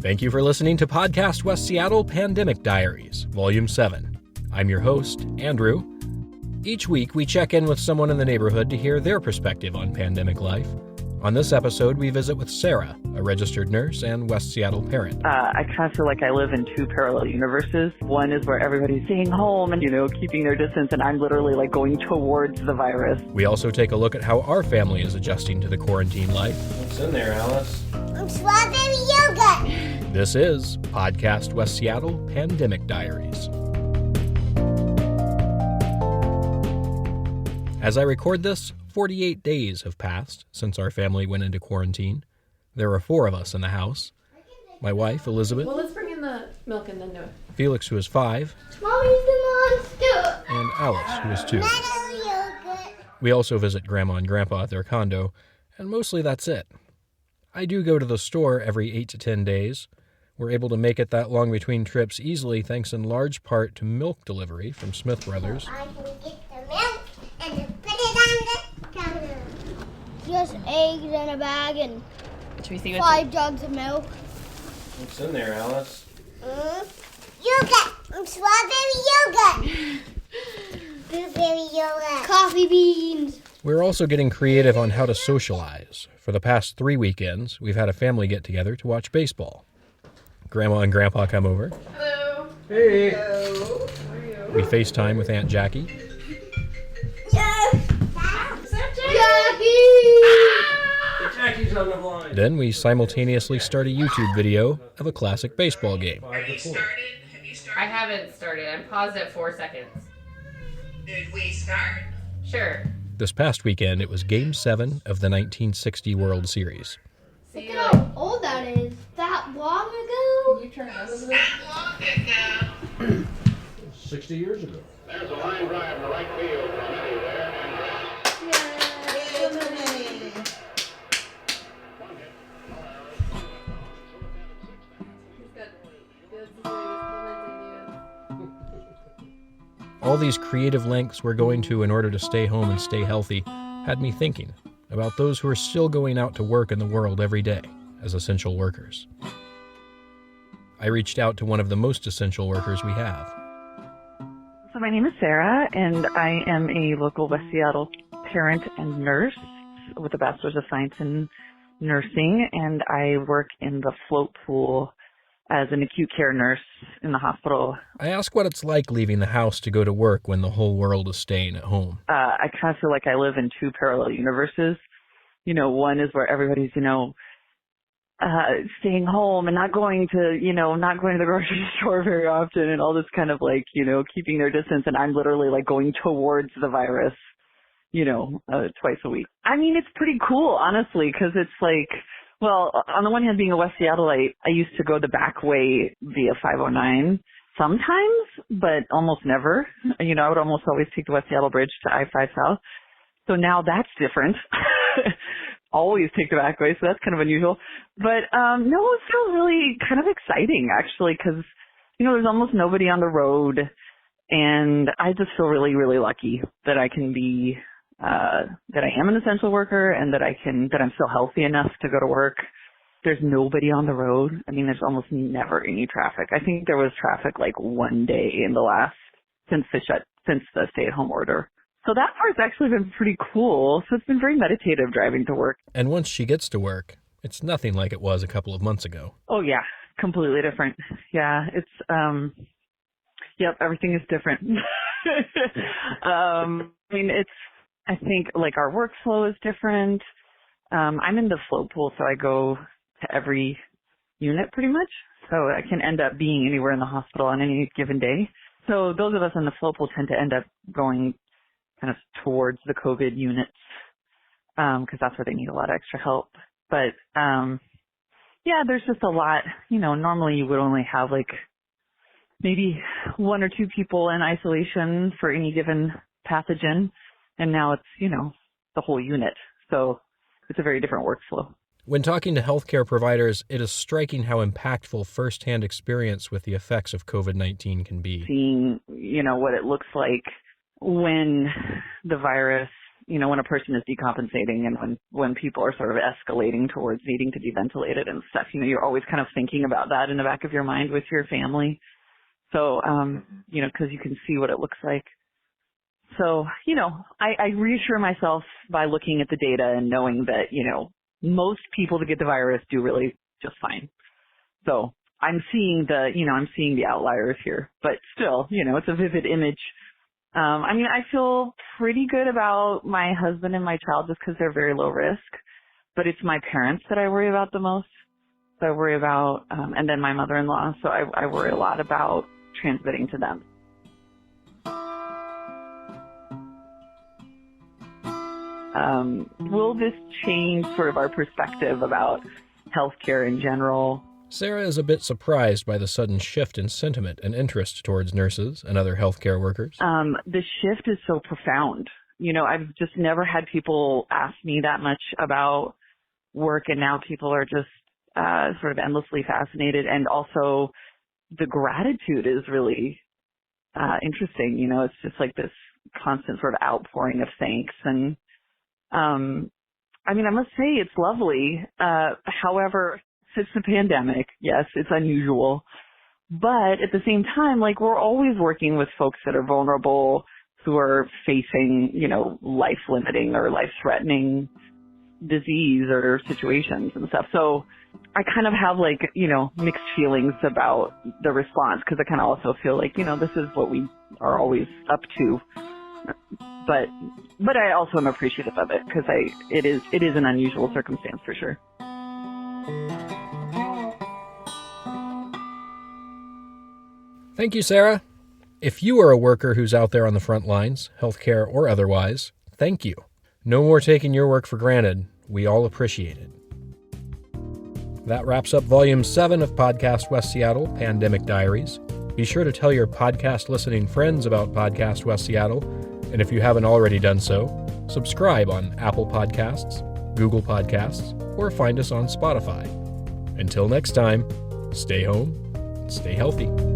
Thank you for listening to Podcast West Seattle Pandemic Diaries, Volume 7. I'm your host, Andrew. Each week, we check in with someone in the neighborhood to hear their perspective on pandemic life. On this episode, we visit with Sarah, a registered nurse and West Seattle parent. I kind of feel like I live in two parallel universes. One is where everybody's staying home and, keeping their distance, and I'm literally going towards the virus. We also take a look at how our family is adjusting to the quarantine life. What's in there, Alice? Strawberry yogurt. This is Podcast West Seattle Pandemic Diaries. As I record this, 48 days have passed since our family went into quarantine. There are 4 of us in the house. My wife, Elizabeth. Well, let's bring in the milk and then do it. Felix, who is 5. Mommy's the monster. And Alex, who is 2. Strawberry yogurt. We also visit Grandma and Grandpa at their condo, and mostly that's it. I do go to the store every 8 to 10 days. We're able to make it that long between trips easily thanks in large part to milk delivery from Smith Brothers. I can get the milk and then put it on the counter. Just eggs in a bag and Should we see 5 jugs of milk. What's in there, Alice? Yogurt. Strawberry yogurt. Blueberry yogurt. Coffee beans. We're also getting creative on how to socialize. For the past 3 weekends, we've had a family get-together to watch baseball. Grandma and Grandpa come over. Hello. Hey! Hello. How are you? We FaceTime with Aunt Jackie. Yes. Jackie's on the line. Then we simultaneously start a YouTube video of a classic baseball game. 5 to 4. Have you started? I haven't started. I'm paused at 4 seconds. Did we start? Sure. This past weekend, it was Game 7 of the 1960 World Series. See Look you. at how old that is. That long ago? Can you turn this? That long ago. 60 years ago. There's a line drive to right field from anywhere. All these creative lengths we're going to in order to stay home and stay healthy had me thinking about those who are still going out to work in the world every day as essential workers. I reached out to one of the most essential workers we have. So my name is Sarah, and I am a local West Seattle parent and nurse with a Bachelor's of Science in Nursing, and I work in the float pool as an acute care nurse in the hospital. I ask what it's like leaving the house to go to work when the whole world is staying at home. I kind of feel like I live in two parallel universes. One is where everybody's, staying home and not going to the grocery store very often and all this kind of keeping their distance. And I'm literally going towards the virus, twice a week. I mean, it's pretty cool, honestly, because it's well, on the one hand, being a West Seattleite, I used to go the back way via 509 sometimes, but almost never. I would almost always take the West Seattle Bridge to I-5 South. So now that's different. Always take the back way, so that's kind of unusual. But no, it feels really kind of exciting, actually, because, there's almost nobody on the road. And I just feel really, really lucky that I can be that I am an essential worker and that I'm still healthy enough to go to work. There's nobody on the road. I mean, there's almost never any traffic. I think there was traffic one day in the since the stay-at-home order. So that part's actually been pretty cool. So it's been very meditative driving to work. And once she gets to work, it's nothing like it was a couple of months ago. Oh yeah, completely different. Yeah, it's yep, everything is different. I think our workflow is different. I'm in the float pool, so I go to every unit pretty much. So I can end up being anywhere in the hospital on any given day. So those of us in the float pool tend to end up going kind of towards the COVID units because that's where they need a lot of extra help. But yeah, there's just a lot. Normally you would only have maybe 1 or 2 people in isolation for any given pathogen. And now it's, the whole unit. So it's a very different workflow. When talking to healthcare providers, it is striking how impactful firsthand experience with the effects of COVID-19 can be. Seeing, what it looks like when the virus when a person is decompensating and when people are sort of escalating towards needing to be ventilated and stuff, you're always kind of thinking about that in the back of your mind with your family. So, because you can see what it looks like. So, I reassure myself by looking at the data and knowing that, most people that get the virus do really just fine. So I'm seeing the outliers here, but still, it's a vivid image. I feel pretty good about my husband and my child just because they're very low risk, but it's my parents that I worry about the most. So I worry about, and then my mother-in-law. So I worry a lot about transmitting to them. Will this change sort of our perspective about healthcare in general? Sarah is a bit surprised by the sudden shift in sentiment and interest towards nurses and other healthcare workers. The shift is so profound. I've just never had people ask me that much about work, and now people are just sort of endlessly fascinated. And also the gratitude is really interesting. It's just like this constant sort of outpouring of thanks. And I must say it's lovely. However, it's the pandemic. Yes, it's unusual. But at the same time, we're always working with folks that are vulnerable, who are facing, life-limiting or life-threatening disease or situations and stuff. So I kind of have mixed feelings about the response, because I kind of also feel like, this is what we are always up to. But I also am appreciative of it, because it is an unusual circumstance for sure. Thank you, Sarah. If you are a worker who's out there on the front lines, healthcare or otherwise, thank you. No more taking your work for granted. We all appreciate it. That wraps up Volume 7 of Podcast West Seattle, Pandemic Diaries. Be sure to tell your podcast listening friends about Podcast West Seattle, and if you haven't already done so, subscribe on Apple Podcasts, Google Podcasts, or find us on Spotify. Until next time, stay home and stay healthy.